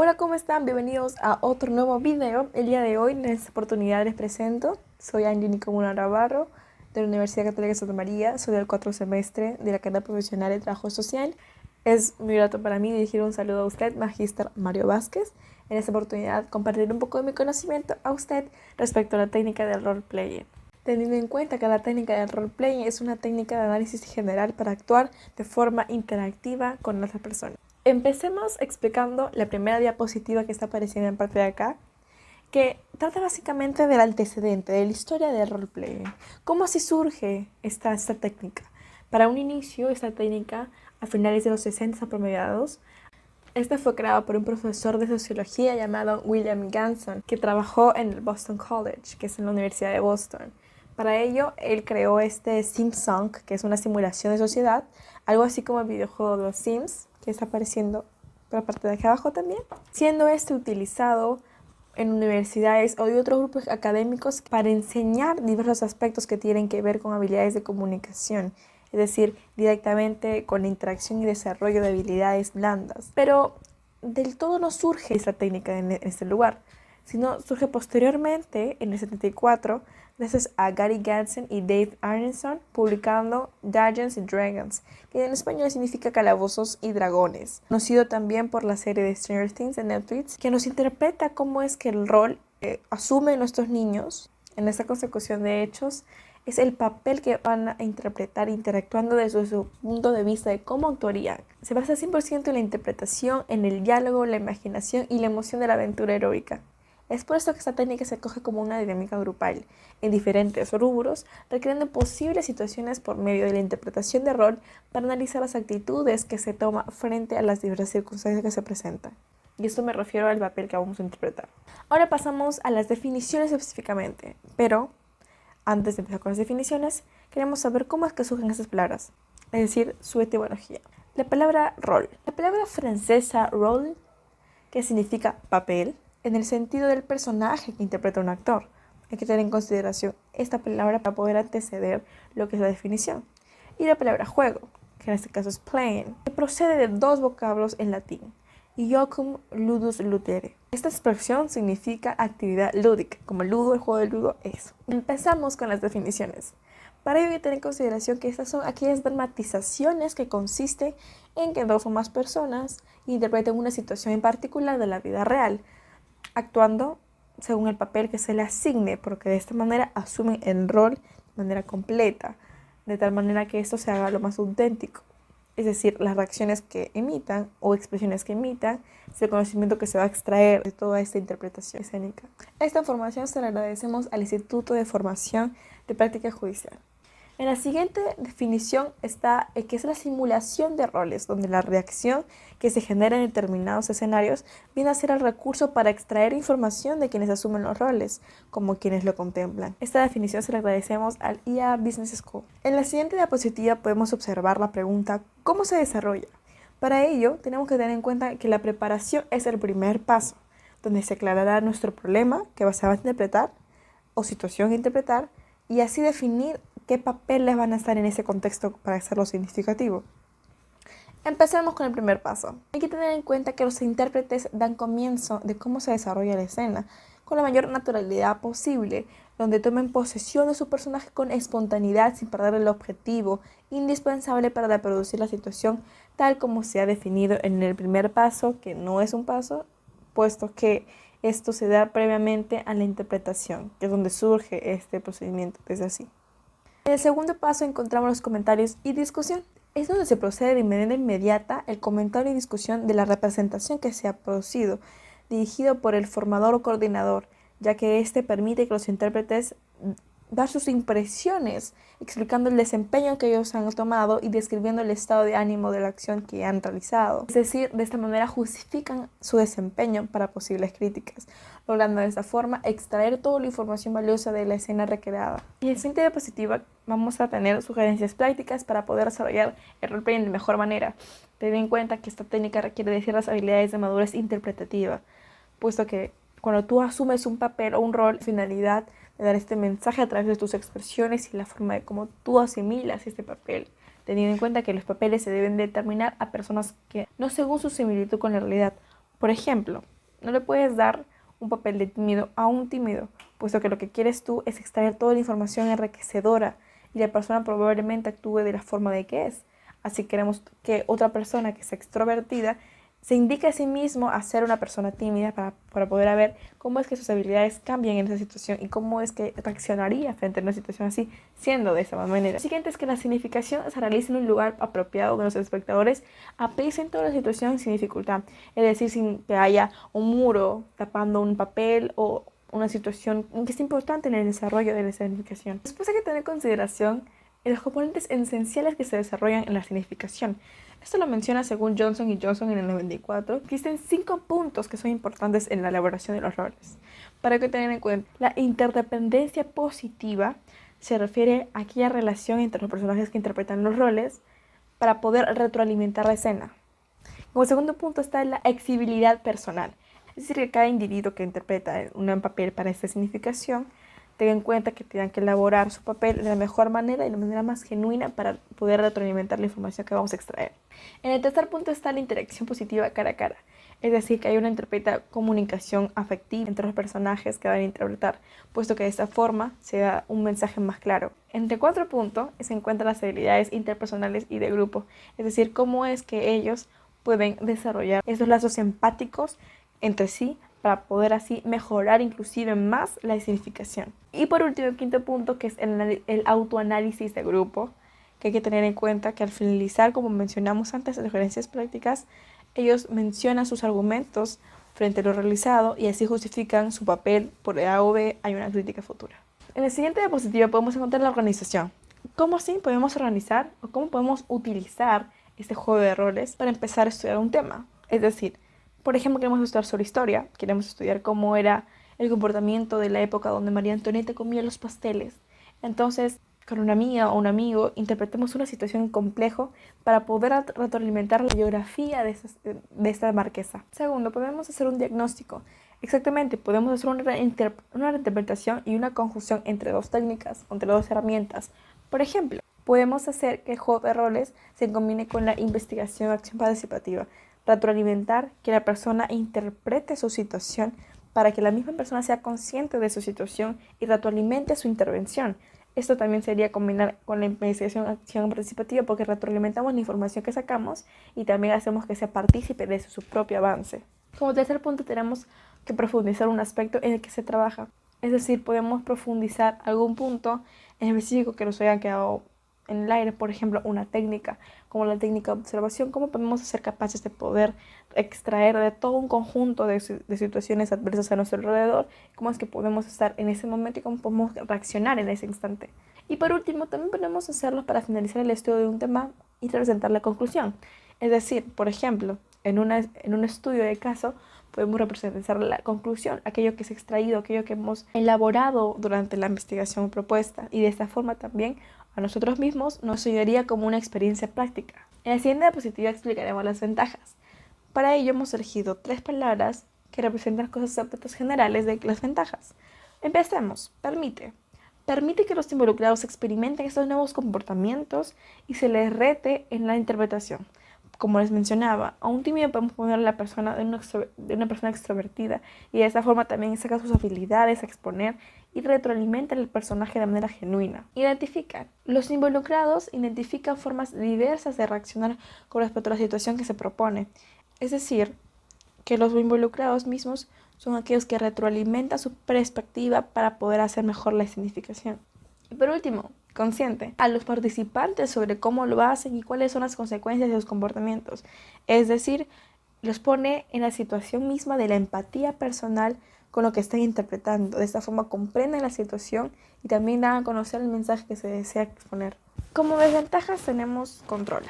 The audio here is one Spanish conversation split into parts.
Hola, ¿cómo están? Bienvenidos a otro nuevo video. El día de hoy, en esta oportunidad les presento. Soy Angie Nicomuna Navarro, de la Universidad Católica de Santa María. Soy del 4 semestre de la carrera profesional de Trabajo Social. Es muy grato para mí dirigir un saludo a usted, Magíster Mario Vázquez. En esta oportunidad, compartir un poco de mi conocimiento a usted respecto a la técnica del roleplaying. Teniendo en cuenta que la técnica del roleplaying es una técnica de análisis general para actuar de forma interactiva con otras personas. Empecemos explicando la primera diapositiva que está apareciendo en parte de acá, que trata básicamente del antecedente, de la historia del roleplaying. ¿Cómo así surge esta técnica? Para un inicio, esta técnica, a finales de los 60 promediados, esta fue creada por un profesor de sociología llamado William Ganson, que trabajó en el Boston College, que es en la Universidad de Boston. Para ello, él creó este SimSong, que es una simulación de sociedad, algo así como el videojuego de los Sims, que está apareciendo por la parte de acá abajo también, siendo este utilizado en universidades o de otros grupos académicos para enseñar diversos aspectos que tienen que ver con habilidades de comunicación, es decir, directamente con la interacción y desarrollo de habilidades blandas. Pero del todo no surge esta técnica en este lugar, sino surge posteriormente, en el 74, gracias a Gary Ganson y Dave Arneson, publicando Dungeons and Dragons, que en español significa calabozos y dragones, conocido también por la serie de Stranger Things de Netflix, que nos interpreta cómo es que el rol asume nuestros niños en esta consecución de hechos. Es el papel que van a interpretar interactuando desde su punto de vista de cómo actuarían. Se basa 100% en la interpretación, en el diálogo, la imaginación y la emoción de la aventura heroica. Es por esto que esta técnica se coge como una dinámica grupal, en diferentes rubros, recreando posibles situaciones por medio de la interpretación de rol para analizar las actitudes que se toma frente a las diversas circunstancias que se presentan. Y esto me refiero al papel que vamos a interpretar. Ahora pasamos a las definiciones específicamente, pero antes de empezar con las definiciones, queremos saber cómo es que surgen esas palabras, es decir, su etimología. La palabra rol. La palabra francesa rôle, que significa papel, en el sentido del personaje que interpreta un actor. Hay que tener en consideración esta palabra para poder anteceder lo que es la definición. Y la palabra juego, que en este caso es playing, que procede de dos vocablos en latín, iocum ludus ludere. Esta expresión significa actividad lúdica, como ludo, el juego del ludo, eso. Empezamos con las definiciones. Para ello hay que tener en consideración que estas son aquellas dramatizaciones que consisten en que dos o más personas interpreten una situación en particular de la vida real, actuando según el papel que se le asigne, porque de esta manera asumen el rol de manera completa, de tal manera que esto se haga lo más auténtico. Es decir, las reacciones que imitan o expresiones que imitan es el conocimiento que se va a extraer de toda esta interpretación escénica. Esta información se la agradecemos al Instituto de Formación de Práctica Judicial. En la siguiente definición está que es la simulación de roles, donde la reacción que se genera en determinados escenarios viene a ser el recurso para extraer información de quienes asumen los roles, como quienes lo contemplan. Esta definición se la agradecemos al IA Business School. En la siguiente diapositiva podemos observar la pregunta ¿cómo se desarrolla? Para ello, tenemos que tener en cuenta que la preparación es el primer paso, donde se aclarará nuestro problema que se va a interpretar o situación a interpretar y así definir qué papeles van a estar en ese contexto para hacerlo significativo. Empecemos con el primer paso. Hay que tener en cuenta que los intérpretes dan comienzo de cómo se desarrolla la escena, con la mayor naturalidad posible, donde tomen posesión de su personaje con espontaneidad sin perder el objetivo indispensable para reproducir la situación tal como se ha definido en el primer paso, que no es un paso, puesto que esto se da previamente a la interpretación, que es donde surge este procedimiento, es así. En el segundo paso encontramos los comentarios y discusión. Es donde se procede de manera inmediata el comentario y discusión de la representación que se ha producido, dirigido por el formador o coordinador, ya que éste permite que los intérpretes dar sus impresiones, explicando el desempeño que ellos han tomado y describiendo el estado de ánimo de la acción que han realizado. Es decir, de esta manera justifican su desempeño para posibles críticas, logrando de esta forma extraer toda la información valiosa de la escena recreada. Y en la siguiente diapositiva vamos a tener sugerencias prácticas para poder desarrollar el roleplaying de mejor manera. Ten en cuenta que esta técnica requiere de ciertas habilidades de madurez interpretativa, puesto que cuando tú asumes un papel o un rol, finalidad de dar este mensaje a través de tus expresiones y la forma de cómo tú asimilas este papel, teniendo en cuenta que los papeles se deben determinar a personas que no según su similitud con la realidad. Por ejemplo, No le puedes dar un papel de tímido a un tímido, puesto que lo que quieres tú es extraer toda la información enriquecedora y la persona probablemente actúe de la forma de que es. Así queremos que otra persona que sea extrovertida se indique a sí mismo a ser una persona tímida para poder ver cómo es que sus habilidades cambian en esa situación y cómo es que reaccionaría frente a una situación así, siendo de esa manera. Lo siguiente es que la significación se realice en un lugar apropiado donde los espectadores aprecien toda la situación sin dificultad, es decir, sin que haya un muro tapando un papel o una situación que es importante en el desarrollo de la significación. Después hay que tener en consideración los componentes esenciales que se desarrollan en la significación. Esto lo menciona según Johnson y Johnson en el 94. Existen 5 puntos que son importantes en la elaboración de los roles. Para que tengan en cuenta, la interdependencia positiva se refiere a aquella relación entre los personajes que interpretan los roles para poder retroalimentar la escena. Como segundo punto está la exigibilidad personal. Es decir, que cada individuo que interpreta un papel para esta significación tenga en cuenta que tengan que elaborar su papel de la mejor manera y de la manera más genuina para poder retroalimentar la información que vamos a extraer. En el tercer punto está la interacción positiva cara a cara. Es decir, que hay una comunicación afectiva entre los personajes que van a interpretar, puesto que de esta forma se da un mensaje más claro. Entre cuarto punto se encuentran las habilidades interpersonales y de grupo, es decir, cómo es que ellos pueden desarrollar esos lazos empáticos entre sí para poder así mejorar inclusive más la significación. Y por último, el quinto punto, que es el autoanálisis de grupo, que hay que tener en cuenta que al finalizar, como mencionamos antes, las sugerencias prácticas, ellos mencionan sus argumentos frente a lo realizado y así justifican su papel. Por A o B hay una crítica futura. En el siguiente diapositiva podemos encontrar la organización. ¿Cómo así podemos organizar o cómo podemos utilizar este juego de roles para empezar a estudiar un tema? Es decir, por ejemplo, queremos estudiar sobre historia, queremos estudiar cómo era el comportamiento de la época donde María Antonieta comía los pasteles. Entonces, con una amiga o un amigo, interpretemos una situación compleja para poder retroalimentar la biografía de esta marquesa. Segundo, podemos hacer un diagnóstico. Exactamente, podemos hacer una interpretación y una conjunción entre dos técnicas, entre dos herramientas. Por ejemplo, podemos hacer que el juego de roles se combine con la investigación o acción participativa. Retroalimentar que la persona interprete su situación para que la misma persona sea consciente de su situación y retroalimente su intervención. Esto también sería combinar con la investigación acción participativa porque retroalimentamos la información que sacamos y también hacemos que sea partícipe de su propio avance. Como tercer punto tenemos que profundizar un aspecto en el que se trabaja. Es decir, podemos profundizar algún punto en específico que nos haya quedado en el aire, por ejemplo, una técnica como la técnica de observación, cómo podemos ser capaces de poder extraer de todo un conjunto de situaciones adversas a nuestro alrededor, cómo es que podemos estar en ese momento y cómo podemos reaccionar en ese instante. Y por último, también podemos hacerlo para finalizar el estudio de un tema y presentar la conclusión. Es decir, por ejemplo, en un estudio de caso, podemos representar la conclusión, aquello que se ha extraído, aquello que hemos elaborado durante la investigación propuesta, y de esta forma también a nosotros mismos nos ayudaría como una experiencia práctica. En la siguiente diapositiva explicaremos las ventajas. Para ello hemos elegido 3 palabras que representan conceptos generales de las ventajas. Empecemos. Permite. Permite que los involucrados experimenten estos nuevos comportamientos y se les rete en la interpretación. Como les mencionaba, a un tímido podemos poner a la persona de una persona extrovertida y de esta forma también saca sus habilidades a exponer y retroalimenta al personaje de manera genuina. Identifican. Los involucrados identifican formas diversas de reaccionar con respecto a la situación que se propone. Es decir, que los involucrados mismos son aquellos que retroalimentan su perspectiva para poder hacer mejor la significación. Y por último, consciente a los participantes sobre cómo lo hacen y cuáles son las consecuencias de sus comportamientos. Es decir, los pone en la situación misma de la empatía personal con lo que están interpretando. De esta forma comprenden la situación y también dan a conocer el mensaje que se desea exponer. Como desventajas tenemos control.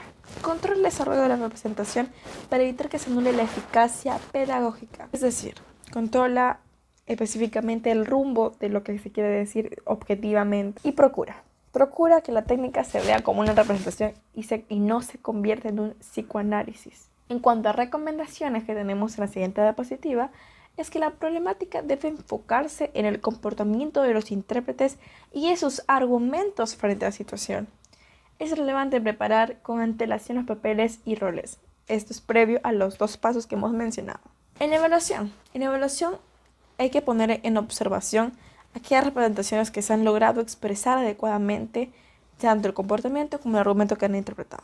Control el desarrollo de la representación para evitar que se anule la eficacia pedagógica. Es decir, controla específicamente el rumbo de lo que se quiere decir objetivamente. Y procura que la técnica se vea como una representación y no se convierta en un psicoanálisis. En cuanto a recomendaciones que tenemos en la siguiente diapositiva, es que la problemática debe enfocarse en el comportamiento de los intérpretes y en sus argumentos frente a la situación. Es relevante preparar con antelación los papeles y roles. Esto es previo a los 2 pasos que hemos mencionado. En evaluación hay que poner en observación aquellas representaciones que se han logrado expresar adecuadamente, tanto el comportamiento como el argumento que han interpretado.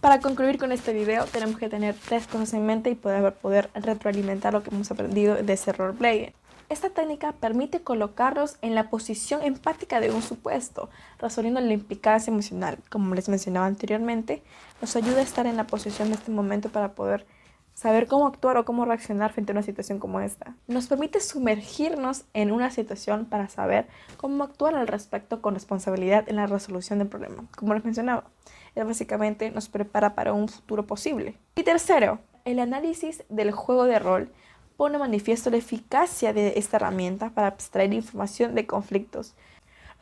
Para concluir con este video, tenemos que tener 3 cosas en mente y poder retroalimentar lo que hemos aprendido de ese roleplay. Esta técnica permite colocarlos en la posición empática de un supuesto, resolviendo la implicancia emocional. Como les mencionaba anteriormente, nos ayuda a estar en la posición de este momento para poder saber cómo actuar o cómo reaccionar frente a una situación como esta. Nos permite sumergirnos en una situación para saber cómo actuar al respecto con responsabilidad en la resolución del problema. Como les mencionaba, básicamente nos prepara para un futuro posible. Y tercero, el análisis del juego de rol pone manifiesto la eficacia de esta herramienta para abstraer información de conflictos.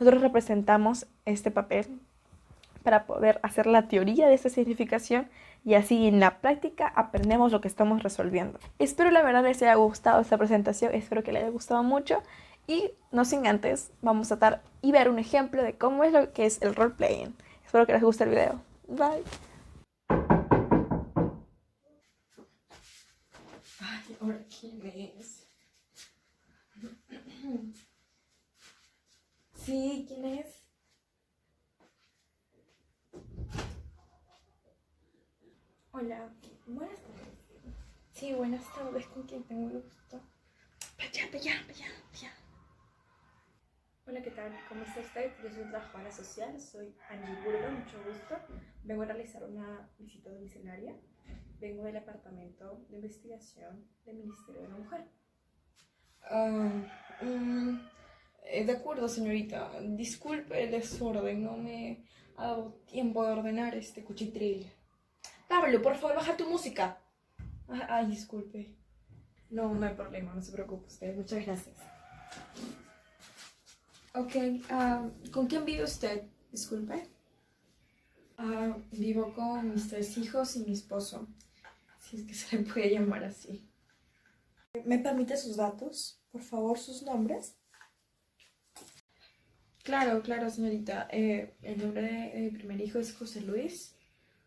Nosotros representamos este papel para poder hacer la teoría de esta significación y así en la práctica aprendemos lo que estamos resolviendo. Espero la verdad les haya gustado esta presentación, espero que les haya gustado mucho y no sin antes vamos a tratar y ver un ejemplo de cómo es lo que es el roleplaying. Espero que les guste el video. Bye. Ay, ¿ahora quién es? Sí, ¿quién es? Hola, buenas tardes. Sí, buenas tardes, ¿con quién tengo el gusto? Allá. Hola, ¿qué tal? ¿Cómo está usted? Yo soy trabajadora social, soy Angie Burgo, mucho gusto. Vengo a realizar una visita domiciliaria. Vengo del Departamento de Investigación del Ministerio de la Mujer. De acuerdo, señorita. Disculpe el desorden, no me ha dado tiempo de ordenar este cuchitril. Pablo, por favor, baja tu música. Ay, disculpe. No hay problema, no se preocupe usted. Muchas gracias. Ok, ¿con quién vive usted? Disculpe. Vivo con mis 3 hijos y mi esposo, si es que se le puede llamar así. ¿Me permite sus datos? Por favor, sus nombres. Claro, señorita. El nombre de mi primer hijo es José Luis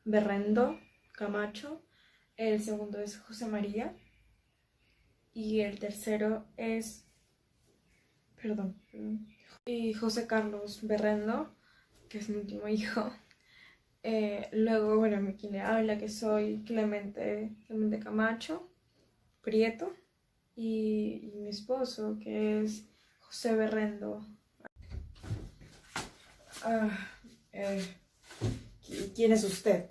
Berrendo Camacho. El segundo es José María. Y el tercero es... Y José Carlos Berrendo, que es mi último hijo. Luego, bueno, quien le habla, que soy Clemente Camacho Prieto. Y mi esposo, que es José Berrendo. ¿Quién es usted?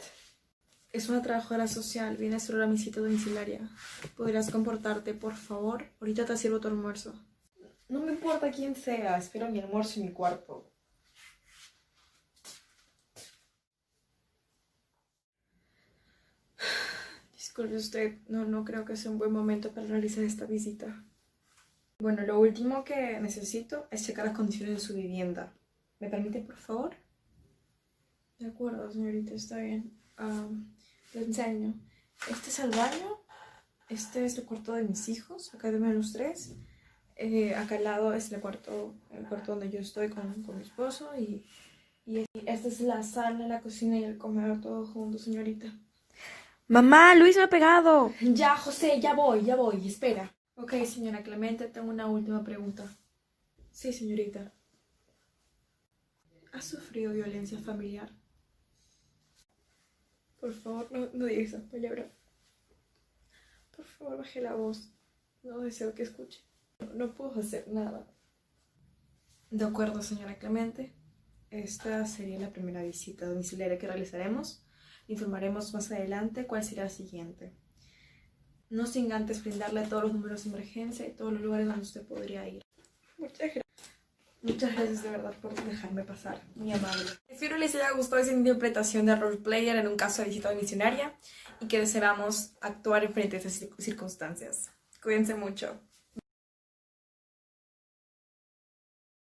Es una trabajadora social, viene a hacer una visita domiciliaria. ¿Podrías comportarte, por favor? Ahorita te sirvo tu almuerzo. No me importa quién sea, espero mi almuerzo en mi cuarto. Disculpe usted, no creo que sea un buen momento para realizar esta visita. Bueno, lo último que necesito es checar las condiciones de su vivienda. ¿Me permite, por favor? De acuerdo, señorita, está bien. Lo enseño. Este es el baño. Este es el cuarto de mis hijos. Acá tenemos los 3. Acá al lado es el cuarto donde yo estoy con mi esposo. Y esta es la sala, la cocina y el comedor, todo junto, señorita. ¡Mamá, Luis me ha pegado! Ya, José, ya voy, espera. Ok, señora Clemente, tengo una última pregunta. Sí, señorita. ¿Has sufrido violencia familiar? Por favor, no diga esa palabra. Por favor, baje la voz. No deseo que escuche. No puedo hacer nada. De acuerdo, señora Clemente. Esta sería la primera visita domiciliaria que realizaremos. Informaremos más adelante cuál será la siguiente. No sin antes brindarle todos los números de emergencia y todos los lugares donde usted podría ir. Muchas gracias de verdad por dejarme pasar, muy amable. Espero les haya gustado esa interpretación de roleplayer en un caso de visita domiciliaria y que deseamos actuar en frente a estas circunstancias. Cuídense mucho.